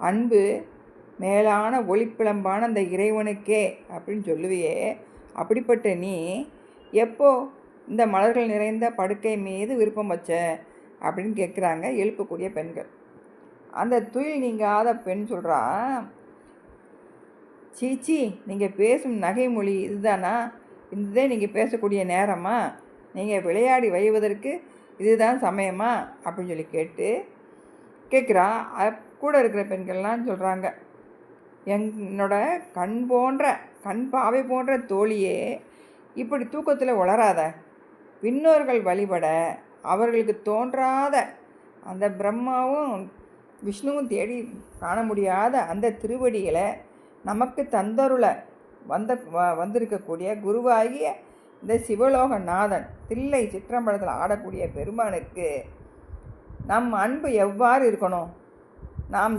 அன்பு மேலான ஒளிப்பிளம்பான அந்த இறைவனுக்கே அப்படின்னு சொல்லுவியே, அப்படிப்பட்ட நீ எப்போ இந்த மலர்கள் நிறைந்த படுக்கை மீது விருப்பம் வச்ச அப்படின்னு கேட்குறாங்க எழுப்பக்கூடிய பெண்கள். அந்த துயில் நீங்காத பெண் சொல்கிறா, சீச்சி, நீங்கள் பேசும் நகைமொழி இதுதானா? இதுதே நீங்கள் பேசக்கூடிய நேரமா? நீங்கள் விளையாடி வைவதற்கு இதுதான் சமயமா? அப்படின்னு சொல்லி கேட்குறா. கூட இருக்கிற பெண்கள்லாம் சொல்கிறாங்க, என்னோட கண் பாவை போன்ற தோழியே, இப்படி தூக்கத்தில் உளராத. விண்ணோர்கள் வழிபட அவர்களுக்கு தோன்றாத அந்த பிரம்மாவும் விஷ்ணுவும் தேடி காண முடியாத அந்த திருவடிகளை நமக்கு தந்தருள வந்திருக்கக்கூடிய குருவாகிய இந்த சிவலோகநாதன் தில்லை சிற்றம்பலத்தில் ஆடக்கூடிய பெருமானுக்கு நம் அன்பு எவ்வாறு இருக்கணும்? நாம்